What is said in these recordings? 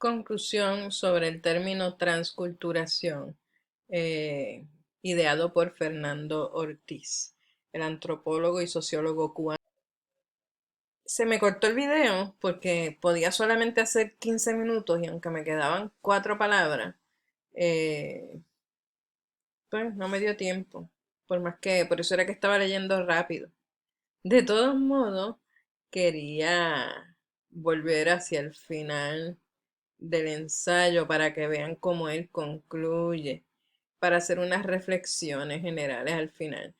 Conclusión sobre el término transculturación, ideado por Fernando Ortiz, el antropólogo y sociólogo cubano. Se me cortó el video porque podía solamente hacer 15 minutos y aunque me quedaban 4 palabras, eh, pues no me dio tiempo, por eso era que estaba leyendo rápido. De todos modos, quería volver hacia el final del ensayo para que vean cómo él concluye, para hacer unas reflexiones generales al final.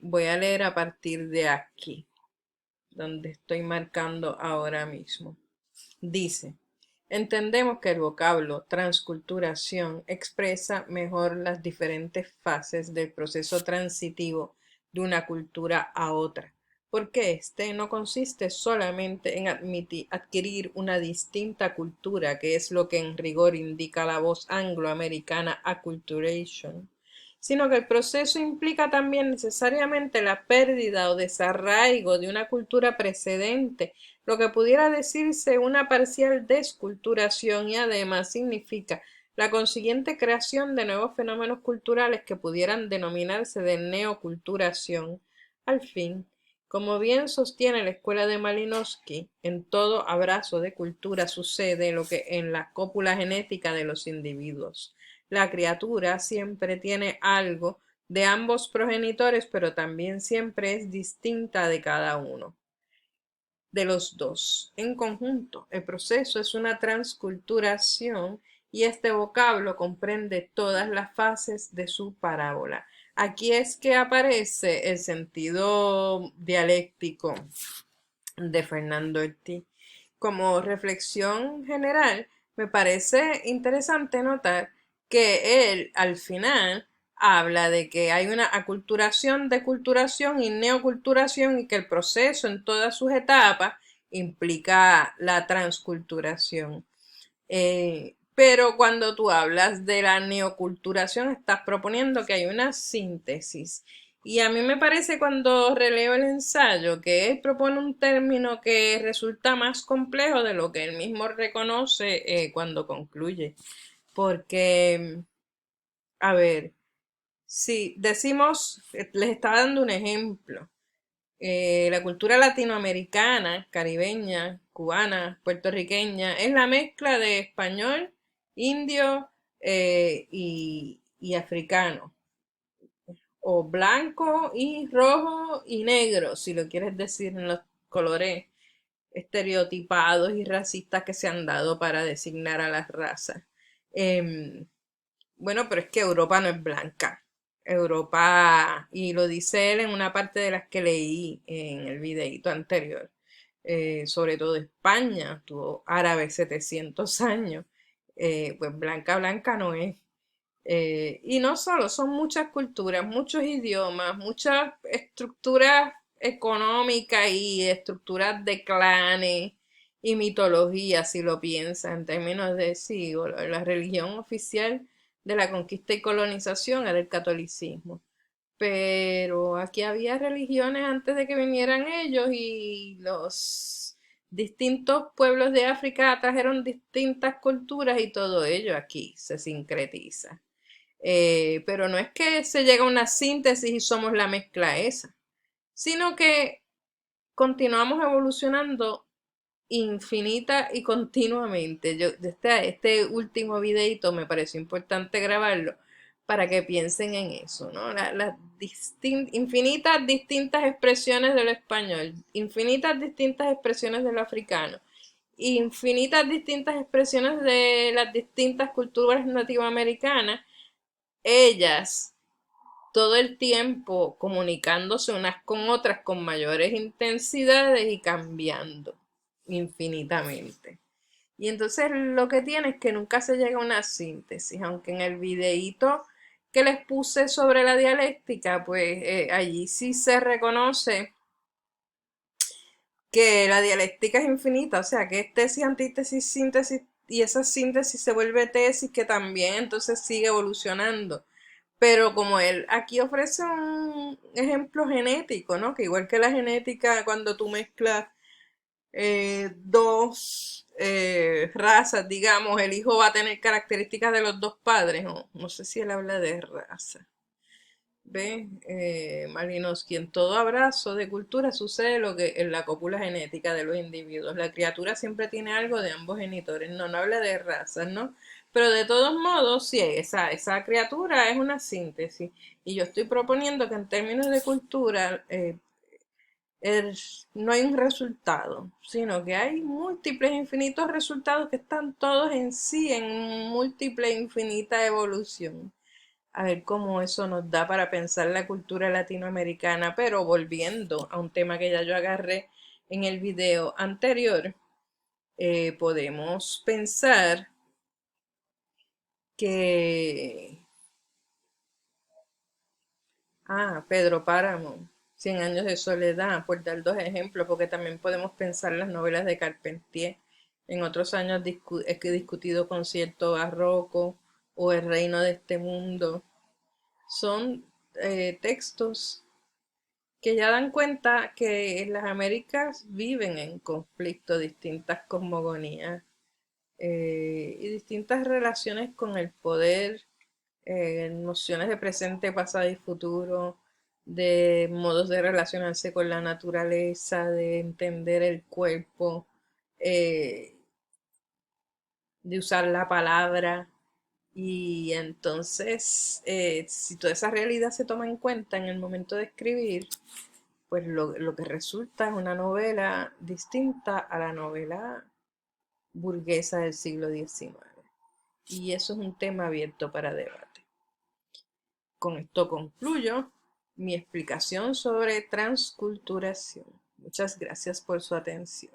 Voy a leer a partir de aquí, donde estoy marcando ahora mismo. Dice, entendemos que el vocablo transculturación expresa mejor las diferentes fases del proceso transitivo de una cultura a otra, porque este no consiste solamente en adquirir una distinta cultura, que es lo que en rigor indica la voz angloamericana acculturation, sino que el proceso implica también necesariamente la pérdida o desarraigo de una cultura precedente, lo que pudiera decirse una parcial desculturación, y además significa la consiguiente creación de nuevos fenómenos culturales que pudieran denominarse de neoculturación. Al fin, como bien sostiene la escuela de Malinowski, en todo abrazo de cultura sucede lo que en la cópula genética de los individuos. La criatura siempre tiene algo de ambos progenitores, pero también siempre es distinta de cada uno de los dos. En conjunto, el proceso es una transculturación y este vocablo comprende todas las fases de su parábola. Aquí es que aparece el sentido dialéctico de Fernando Ortiz. Como reflexión general, me parece interesante notar que él al final habla de que hay una aculturación, deculturación y neoculturación y que el proceso en todas sus etapas implica la transculturación. Pero cuando tú hablas de la neoculturación, estás proponiendo que hay una síntesis. Y a mí me parece cuando releo el ensayo que él propone un término que resulta más complejo de lo que él mismo reconoce cuando concluye. Porque, a ver, si decimos, les estaba dando un ejemplo, la cultura latinoamericana, caribeña, cubana, puertorriqueña, es la mezcla de español, indio y africano, o blanco y rojo y negro, si lo quieres decir en los colores estereotipados y racistas que se han dado para designar a las razas. Em, bueno, pero es que Europa no es blanca. Europa, y lo dice él en una parte de las que leí en el videíto anterior, sobre todo España, tuvo árabe 700 años, pues blanca, blanca no es. Y no solo, son muchas culturas, muchos idiomas, muchas estructuras económicas y estructuras de clanes y mitología, si lo piensas en términos de sí, o la religión oficial de la conquista y colonización era el catolicismo. Pero aquí había religiones antes de que vinieran ellos y los distintos pueblos de África trajeron distintas culturas y todo ello aquí se sincretiza. Pero no es que se llega a una síntesis y somos la mezcla esa, sino que continuamos evolucionando infinita y continuamente. Este último videito me pareció importante grabarlo para que piensen en eso, ¿no? Las infinitas distintas expresiones del español, infinitas distintas expresiones del africano, infinitas distintas expresiones de las distintas culturas nativoamericanas, ellas todo el tiempo comunicándose unas con otras con mayores intensidades y cambiando infinitamente. Y entonces lo que tiene es que nunca se llega a una síntesis, aunque en el videíto que les puse sobre la dialéctica, pues allí sí se reconoce que la dialéctica es infinita, o sea, que es tesis, antítesis, síntesis, y esa síntesis se vuelve tesis que también entonces sigue evolucionando. Pero como él aquí ofrece un ejemplo genético, ¿no? Que igual que la genética, cuando tú mezclas dos razas, digamos, el hijo va a tener características de los dos padres, o no sé si él habla de raza. ¿Ve? Malinowski, en todo abrazo de cultura sucede lo que en la cópula genética de los individuos. La criatura siempre tiene algo de ambos genitores. No, no habla de razas, ¿no? Pero de todos modos, sí, esa criatura es una síntesis. Y yo estoy proponiendo que en términos de cultura no hay un resultado, sino que hay múltiples, infinitos resultados que están todos en sí, en múltiple, infinita evolución. A ver cómo eso nos da para pensar la cultura latinoamericana, pero volviendo a un tema que ya yo agarré en el video anterior, podemos pensar que, Pedro Páramo, Cien años de soledad, por dar dos ejemplos, porque también podemos pensar las novelas de Carpentier. En otros años he discutido Concierto Barroco o El reino de este mundo. Son textos que ya dan cuenta que las Américas viven en conflicto, distintas cosmogonías y distintas relaciones con el poder, nociones de presente, pasado y futuro, de modos de relacionarse con la naturaleza, de entender el cuerpo, eh, de usar la palabra. Y entonces, si toda esa realidad se toma en cuenta en el momento de escribir, pues lo que resulta es una novela distinta a la novela burguesa del siglo XIX. Y eso es un tema abierto para debate. Con esto concluyo mi explicación sobre transculturación. Muchas gracias por su atención.